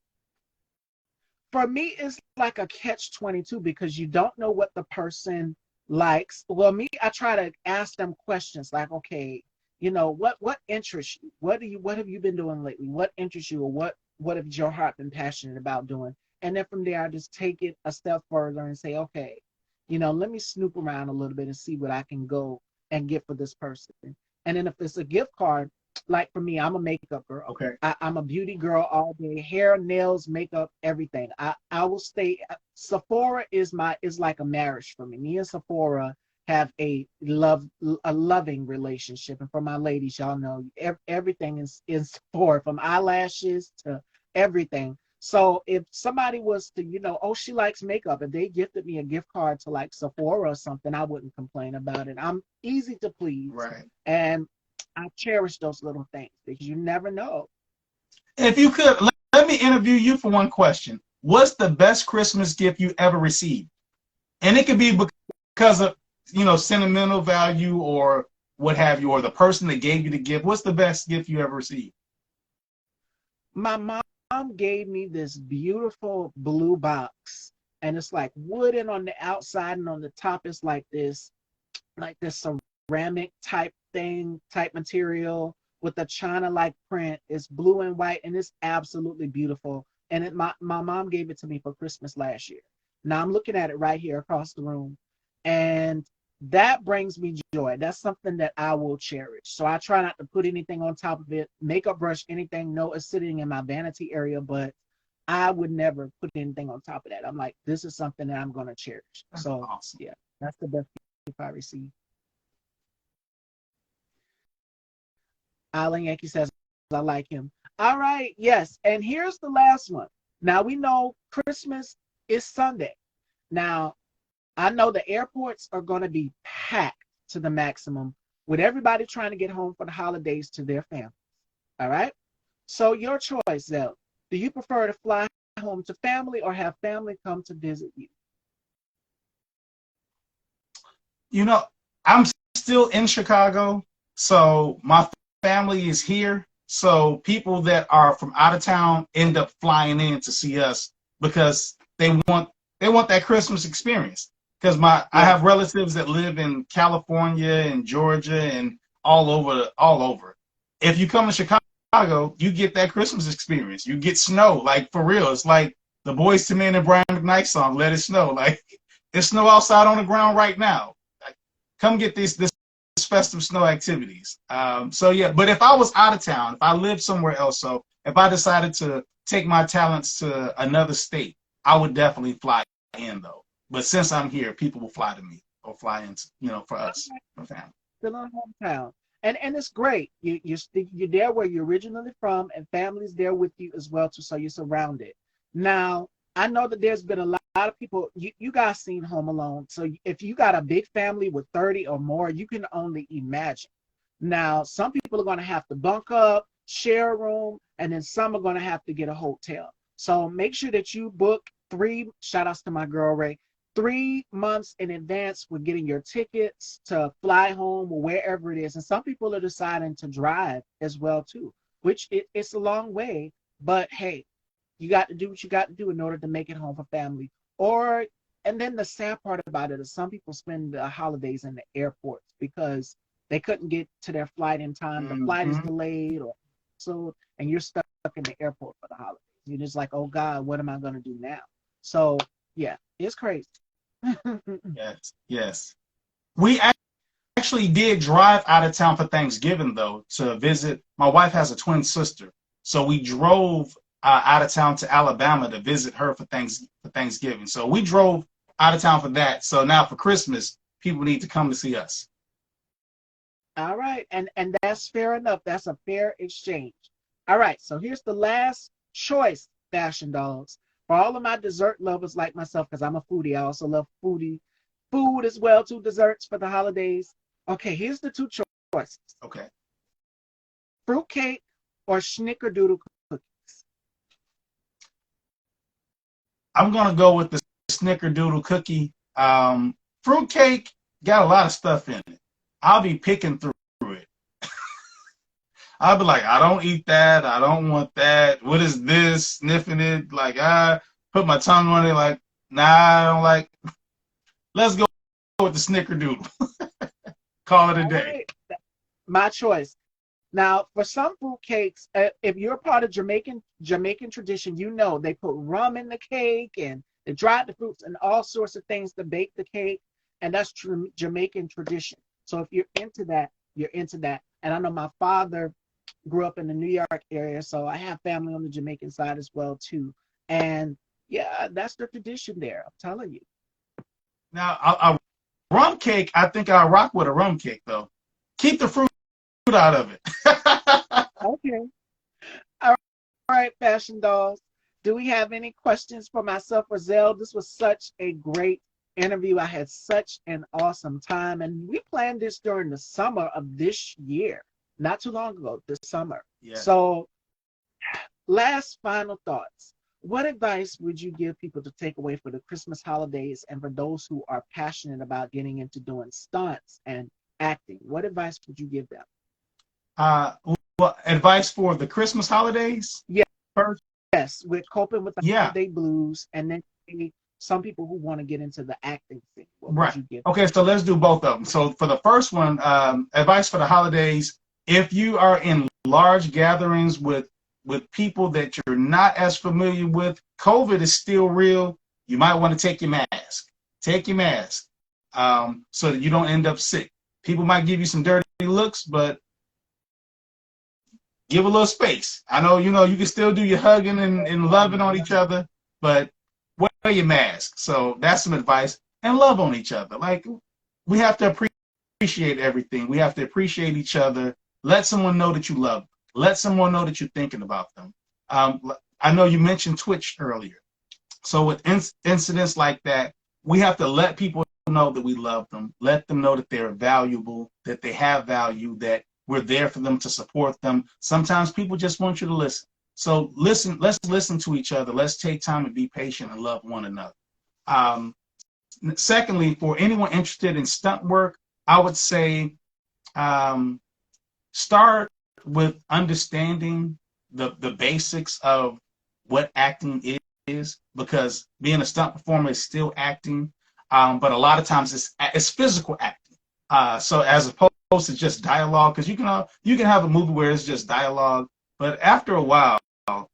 S1: For me, it's like a catch-22 because you don't know what the person likes. Well, me, I try to ask them questions like, okay, what interests you? What have you been doing lately? What interests you, or what have your heart been passionate about doing? And then from there, I just take it a step further and say, okay, let me snoop around a little bit and see what I can go and get for this person. And then if it's a gift card, like for me, I'm a makeup girl.
S2: Okay.
S1: I'm a beauty girl all day. Hair, nails, makeup, everything. I will stay. Sephora is like a marriage for me. Me and Sephora have a loving relationship. And for my ladies, y'all know everything is Sephora, from eyelashes to everything. So if somebody was to, oh, she likes makeup, if they gifted me a gift card to like Sephora or something, I wouldn't complain about it. I'm easy to please.
S2: Right.
S1: And I cherish those little things because you never know.
S2: If you could, let me interview you for one question. What's the best Christmas gift you ever received? And it could be because of, sentimental value or what have you, or the person that gave you the gift. What's the best gift you ever received?
S1: My mom gave me this beautiful blue box, and it's like wooden on the outside, and on the top it's like this ceramic type material with a china like print. It's blue and white, and it's absolutely beautiful. And my mom gave it to me for Christmas last year. Now I'm looking at it right here across the room, and that brings me joy. That's something that I will cherish. So I try not to put anything on top of it, makeup brush, anything. No, it's sitting in my vanity area, but I would never put anything on top of that. I'm like, this is something that I'm going to cherish. So
S2: Awesome.
S1: yeah, that's the best gift I received. Alan Yankee says, I like him. All right, yes. And here's the last one. Now we know Christmas is Sunday. Now, I know the airports are going to be packed to the maximum with everybody trying to get home for the holidays to their family. All right? So your choice, Zell. Do you prefer to fly home to family or have family come to visit you?
S2: I'm still in Chicago, so my family is here. So people that are from out of town end up flying in to see us because they want that Christmas experience. Because I have relatives that live in California and Georgia and all over. If you come to Chicago, you get that Christmas experience. You get snow, like for real. It's like the Boyz II Men and Brian McKnight song, "Let It Snow." Like it's snow outside on the ground right now. Like, come get this festive snow activities. So yeah, but if I was out of town, if I lived somewhere else, so if I decided to take my talents to another state, I would definitely fly in though. But since I'm here, people will fly to me or fly in, for us, for family.
S1: Still in hometown. And it's great. You're there where you're originally from, and family's there with you as well too, so you're surrounded. Now, I know that there's been a lot of people. You guys seen Home Alone, so if you got a big family with 30 or more, you can only imagine. Now, some people are going to have to bunk up, share a room, and then some are going to have to get a hotel. So make sure that you book three. Shout outs to my girl Ray. 3 months in advance with getting your tickets to fly home or wherever it is. And some people are deciding to drive as well too, which it's a long way, but hey, you got to do what you got to do in order to make it home for family. Or and then the sad part about it is some people spend the holidays in the airports because they couldn't get to their flight in time. The flight is delayed or so, and you're stuck in the airport for the holidays. You're just like, oh God, what am I gonna do now? So yeah, it's crazy.
S2: Yes, yes. We actually did drive out of town for Thanksgiving, though, to visit. My wife has a twin sister, so we drove out of town to Alabama to visit her for Thanksgiving. So we drove out of town for that. So now for Christmas, people need to come to see us.
S1: All right, and that's fair enough. That's a fair exchange. All right, so here's the last choice, fashion dolls. For all of my dessert lovers like myself, because I'm a foodie, I also love food as well, too, desserts for the holidays. Okay, here's the two choices:
S2: Okay.
S1: fruitcake or snickerdoodle cookies.
S2: I'm gonna go with the snickerdoodle cookie. Fruitcake got a lot of stuff in it. I'll be picking through it. I'll be like, I don't eat that. I don't want that. What is this? Sniffing it. Like, I put my tongue on it. Like, nah, I don't like. Let's go with the snickerdoodle. Call it a
S1: All
S2: day.
S1: right, my choice. Now, for some fruit cakes, if you're part of Jamaican tradition, you know they put rum in the cake and they dried the fruits and all sorts of things to bake the cake, and that's Jamaican tradition. So if you're into that, you're into that. And I know my father grew up in the New York area, so I have family on the Jamaican side as well too. And yeah, that's the tradition there. I'm telling you.
S2: Now, a rum cake, I think I'll rock with a rum cake, though. Keep the fruit out of it.
S1: Okay. All right, fashion dolls. Do we have any questions for myself or Zell? This was such a great interview. I had such an awesome time, and we planned this during the summer of this year, not too long ago, this summer.
S2: Yeah.
S1: So, last final thoughts. What advice would you give people to take away for the Christmas holidays and for those who are passionate about getting into doing stunts and acting? What advice would you give them?
S2: Uh, well, advice for the Christmas holidays?
S1: Yeah,
S2: First?
S1: yes, we're coping with the
S2: Yeah,
S1: holiday blues, and then some people who want to get into the acting thing. What would
S2: right.
S1: you give?
S2: Okay, so let's do both of them. So for the first one, advice for the holidays: if you are in large gatherings with people that you're not as familiar with, COVID is still real. You might want to take your mask. Take your mask so that you don't end up sick. People might give you some dirty looks, but give a little space. I know, you can still do your hugging and loving on each other, but wear your mask. So that's some advice. And love on each other. Like, we have to appreciate everything. We have to appreciate each other. Let someone know that you love them. Let someone know that you're thinking about them. I know you mentioned Twitch earlier. So with incidents like that, we have to let people know that we love them. Let them know that they're valuable, that they have value, that we're there for them to support them. Sometimes people just want you to listen. So listen, let's listen to each other. Let's take time to be patient and love one another. Um, Secondly, for anyone interested in stunt work, I would say start with understanding the basics of what acting is, because being a stunt performer is still acting, but a lot of times it's physical acting. So as opposed to just dialogue, because you can have a movie where it's just dialogue, but after a while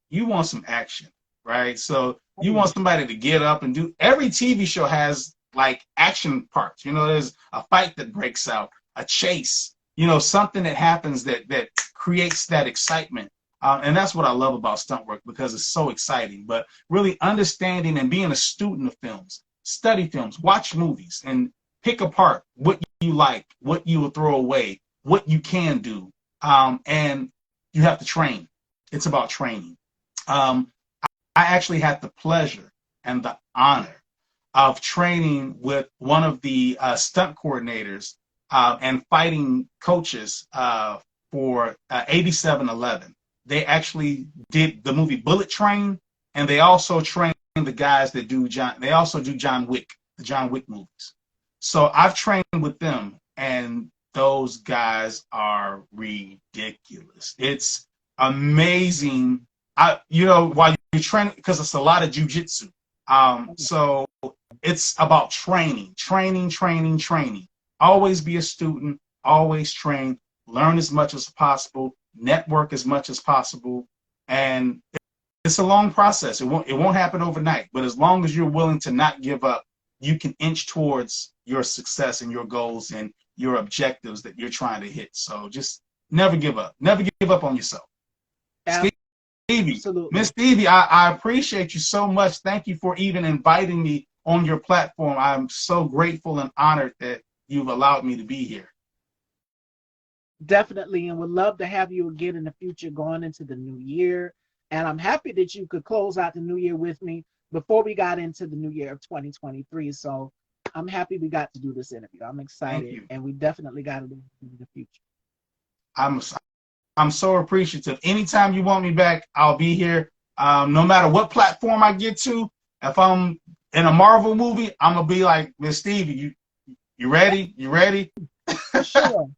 S2: you want some action, right? So you want somebody to get up and do. Every TV show has like action parts. There's a fight that breaks out, a chase, something that happens that creates that excitement. And that's what I love about stunt work, because it's so exciting. But really understanding and being a student of films, study films, watch movies, and pick apart what you like, what you will throw away, what you can do. And you have to train. It's about training. I actually had the pleasure and the honor of training with one of the stunt coordinators and fighting coaches for 8711. They actually did the movie Bullet Train, and they also train the guys that do They also do John Wick, the John Wick movies. So I've trained with them, and those guys are ridiculous. It's amazing. While you're training, because it's a lot of jujitsu. So it's about training. Always be a student, always train, learn as much as possible, network as much as possible, and it's a long process. It won't happen overnight. But as long as you're willing to not give up, you can inch towards your success and your goals and your objectives that you're trying to hit. So just never give up. Never give up on yourself. Stevie, Miss
S1: Absolutely.
S2: Stevie, I appreciate you so much. Thank you for even inviting me on your platform. I'm so grateful and honored that you've allowed me to be here.
S1: Definitely, and would love to have you again in the future going into the new year. And I'm happy that you could close out the new year with me before we got into the new year of 2023. So I'm happy we got to do this interview. I'm
S2: Thank
S1: excited,
S2: you.
S1: and we definitely got to do it in the future.
S2: I'm I'm so appreciative. Anytime you want me back, I'll be here. No matter what platform I get to, if I'm in a Marvel movie, I'm gonna be like, Miss Stevie, you ready? You ready?
S1: For sure.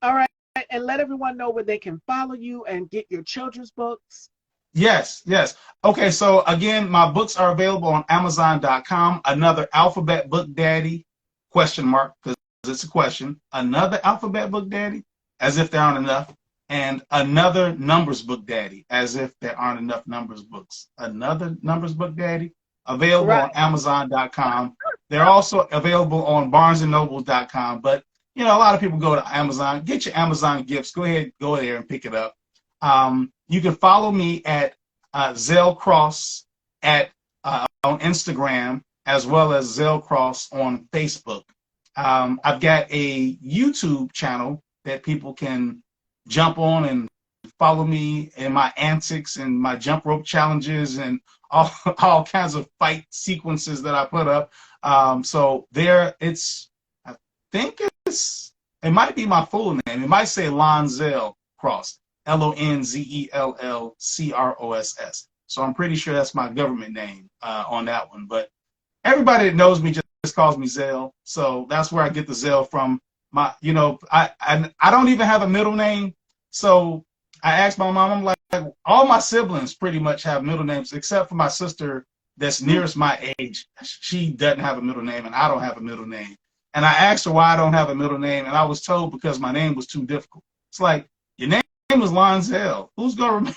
S1: All right, and let everyone know where they can follow you and get your children's books.
S2: Yes, yes. Okay, so again, my books are available on Amazon.com. Another Alphabet Book Daddy, question mark, because it's a question. Another Alphabet Book Daddy, as if there aren't enough. And another Numbers Book Daddy, as if there aren't enough numbers books. Another Numbers Book Daddy, available on
S1: Right.
S2: Amazon.com. They're also available on BarnesandNobles.com. But, a lot of people go to Amazon. Get your Amazon gifts. Go ahead, go there and pick it up. You can follow me at Zell Cross on Instagram, as well as Zell Cross on Facebook. I've got a YouTube channel that people can jump on and follow me in my antics and my jump rope challenges and all kinds of fight sequences that I put up. So there, I think it might be my full name. It might say Lonzell Cross. Lonzellcross. So I'm pretty sure that's my government name on that one. But everybody that knows me just calls me Zell. So that's where I get the Zell from. I don't even have a middle name. So I asked my mom, I'm like, all my siblings pretty much have middle names except for my sister that's nearest my age. She doesn't have a middle name and I don't have a middle name. And I asked her why I don't have a middle name, and I was told because my name was too difficult. It's like, your name was Lonzell. Who's gonna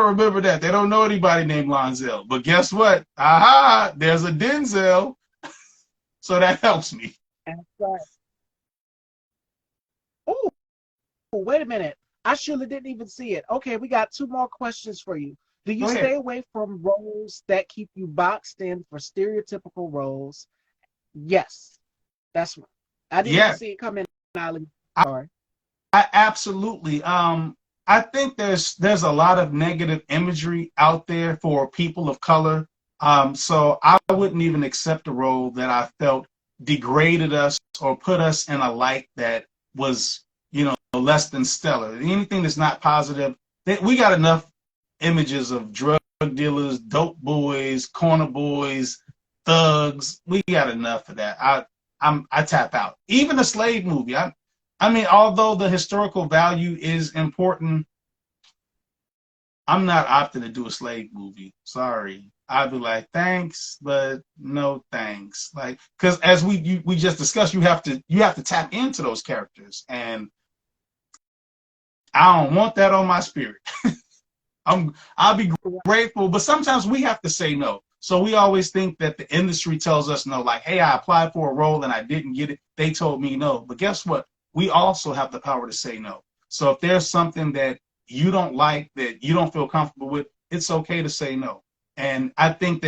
S2: remember that? They don't know anybody named Lonzell. But guess what? Aha! There's a Denzel, so that helps me.
S1: That's right. Oh, wait a minute. I surely didn't even see it. Okay, we got two more questions for you. Do you
S2: Go ahead.
S1: stay away from roles that keep you boxed in for stereotypical roles? Yes, that's right. I didn't even
S2: Yeah,
S1: see it come in. Ali.
S2: I,
S1: Sorry.
S2: I absolutely. I think there's a lot of negative imagery out there for people of color. So I wouldn't even accept a role that I felt degraded us or put us in a light that was, less than stellar. Anything that's not positive, we got enough images of drug dealers, dope boys, corner boys, thugs. We got enough of that. I tap out. Even a slave movie. I mean, although the historical value is important, I'm not opting to do a slave movie. Sorry. I'd be like, thanks, but no thanks. Like, because as we just discussed, you have to tap into those characters, and I don't want that on my spirit. I'll be grateful, but sometimes we have to say no. So we always think that the industry tells us no, like, hey, I applied for a role and I didn't get it. They told me no. But guess what? We also have the power to say no. So if there's something that you don't like, that you don't feel comfortable with, it's okay to say no. And I think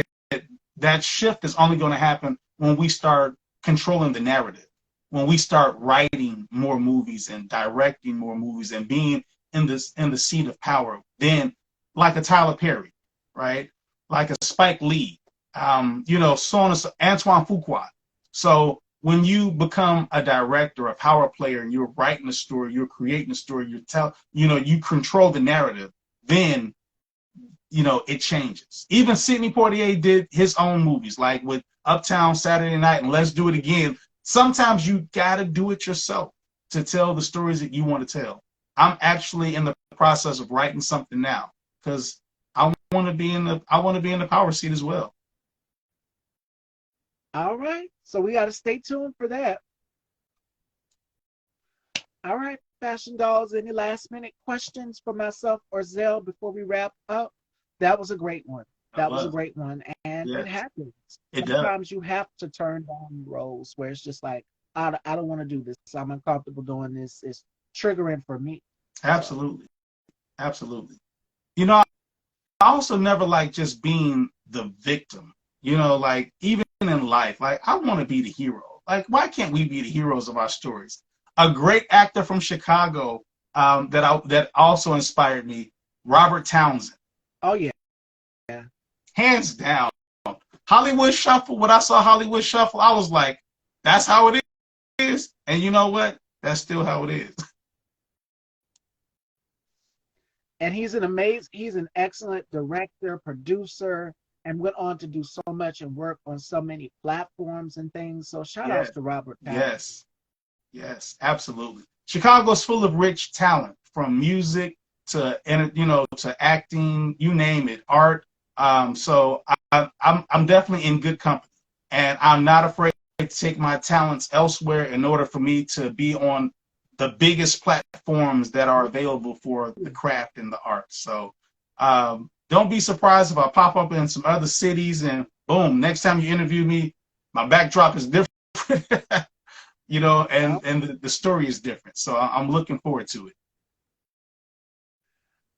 S2: that shift is only going to happen when we start controlling the narrative, when we start writing more movies and directing more movies and being in the seat of power. Then, like a Tyler Perry, right? Like a Spike Lee, so on and so, Antoine Fuqua. So when you become a director, a power player, and you're writing a story, you're creating a story, you control the narrative, then it changes. Even Sidney Poitier did his own movies, like with Uptown Saturday Night and Let's Do It Again. Sometimes you gotta do it yourself to tell the stories that you want to tell. I'm actually in the process of writing something now because I want to be in the power seat as well.
S1: All right. So we got to stay tuned for that. All right. Fashion Dolls, any last minute questions for myself or Zell before we wrap up? That was a great one.
S2: It
S1: That was a
S2: was.
S1: great one. And it
S2: Yes,
S1: happens.
S2: it does.
S1: Sometimes you have to turn down roles where it's just like, I don't want to do this. I'm uncomfortable doing this. It's triggering for me. So,
S2: Absolutely. Absolutely. You know, I also never like just being the victim. You know, like even in life, like I want to be the hero. Like, why can't we be the heroes of our stories? A great actor from Chicago that also inspired me, Robert Townsend,
S1: oh, yeah. Yeah.
S2: hands down. Hollywood Shuffle. When I saw Hollywood Shuffle, I was like, that's how it is. And you know what? That's still how it is.
S1: And he's an excellent director, producer, and went on to do so much and work on so many platforms and things. So shout outs
S2: Yes,
S1: to Robert Townsend.
S2: yes, yes, absolutely. Chicago's full of rich talent, from music to to acting, you name it, art. So I'm definitely in good company, and I'm not afraid to take my talents elsewhere in order for me to be on the biggest platforms that are available for the craft and the art. So don't be surprised if I pop up in some other cities and boom, next time you interview me, my backdrop is different.
S1: Well,
S2: And the story is different. So I'm looking forward to it.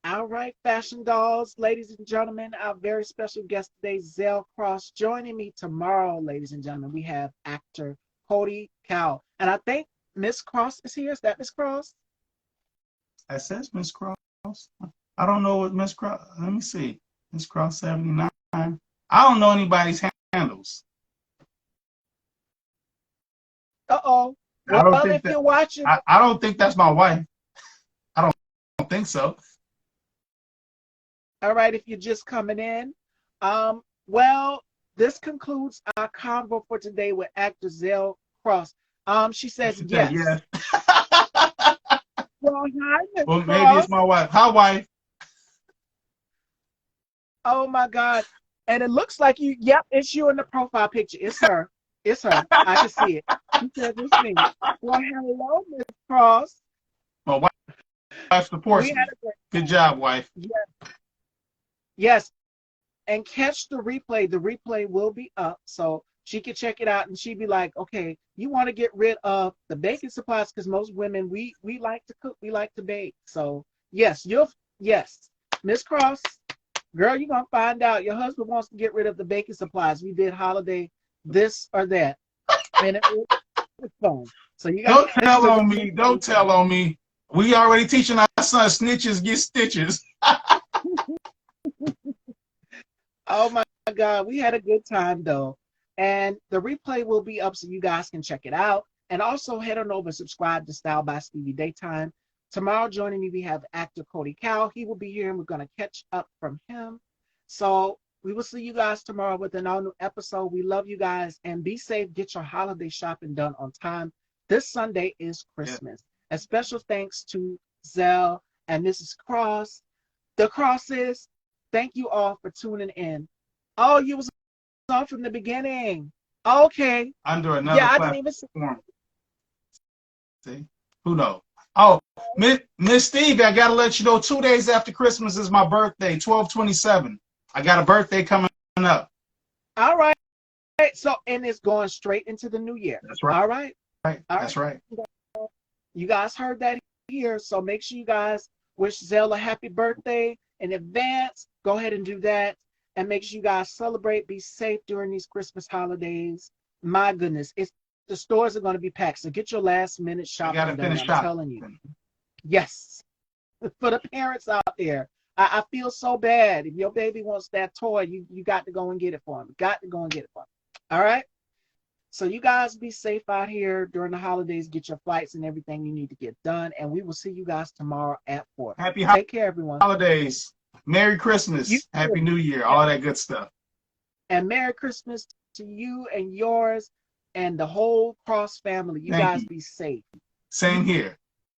S1: all right, Fashion Dolls, ladies and gentlemen, our very special guest today, Zell Cross. Joining me tomorrow, ladies and gentlemen, we have actor Cody Cal. And I think Miss Cross is here. Is that Miss Cross?
S2: I says Miss Cross. I don't know what Miss Cross. Let me see. Miss Cross 79. I don't know anybody's handles.
S1: Uh-oh.
S2: I
S1: Well,
S2: don't think
S1: if
S2: that.
S1: you're watching,
S2: I don't think that's my wife. I don't think so.
S1: all right, if you're just coming in, well, this concludes our convo for today with actor Zell Cross. She says
S2: She said
S1: yes.
S2: yes.
S1: Well, hi, Miss
S2: Well, maybe it's
S1: Cross.
S2: my wife. Hi, wife.
S1: Oh my God. And it looks like you, yep, it's you in the profile picture. It's her. It's her. I can see it. She says it's me. Well, hello, Miss Cross.
S2: My wife
S1: We
S2: supports
S1: had
S2: me.
S1: a great
S2: Good job, wife.
S1: yes, yes. And catch the replay. The replay will be up. So she can check it out and she'd be like, okay, you want to get rid of the baking supplies because most women we like to cook, we like to bake. So yes, Miss Cross. Girl, you're gonna find out. Your husband wants to get rid of the baking supplies. We did holiday this or that. And it was fun. So you gotta
S2: Don't
S1: catch
S2: tell
S1: the
S2: on me. Don't
S1: replay.
S2: tell on me. We already teaching our son snitches get stitches.
S1: Oh my God, we had a good time though. And the replay will be up so you guys can check it out. And also head on over and subscribe to Style by Stevie Daytime. Tomorrow joining me, we have actor Cody Cow. He will be here and we're going to catch up from him. So we will see you guys tomorrow with an all new episode. We love you guys and be safe. Get your holiday shopping done on time. This Sunday is
S2: Yeah.
S1: Christmas. A special thanks to Zell and Mrs. Cross. The Crosses. Thank you all for tuning in. Oh, you was on from the beginning. Okay.
S2: Under another
S1: Yeah, I didn't even see.
S2: platform. See? Who knows? Oh, Miss Stevie, I gotta let you know 2 days after Christmas is my birthday, 12/27. I got a birthday coming up.
S1: All right. So, and it's going straight into the new year.
S2: That's right.
S1: All right. All
S2: That's
S1: right.
S2: right.
S1: You guys heard that here. So make sure you guys wish Zell a happy birthday in advance. Go ahead and do that. And make sure you guys celebrate, be safe during these Christmas holidays. My goodness, the stores are going to be packed. So get your last minute
S2: I gotta
S1: shopping done.
S2: finish
S1: I'm
S2: shopping.
S1: telling you. Yes. For the parents out there, I feel so bad. If your baby wants that toy, you got to go and get it for him. Got to go and get it for him. All right. So you guys be safe out here during the holidays. Get your flights and everything you need to get done. And we will see you guys tomorrow at 4.
S2: Happy
S1: Take care, everyone.
S2: holidays. Merry
S1: You
S2: Christmas. Happy
S1: too.
S2: New Year. All that good stuff.
S1: And Merry Christmas to you and yours and the whole Cross family. You
S2: Thank
S1: guys
S2: you.
S1: be safe.
S2: Same here.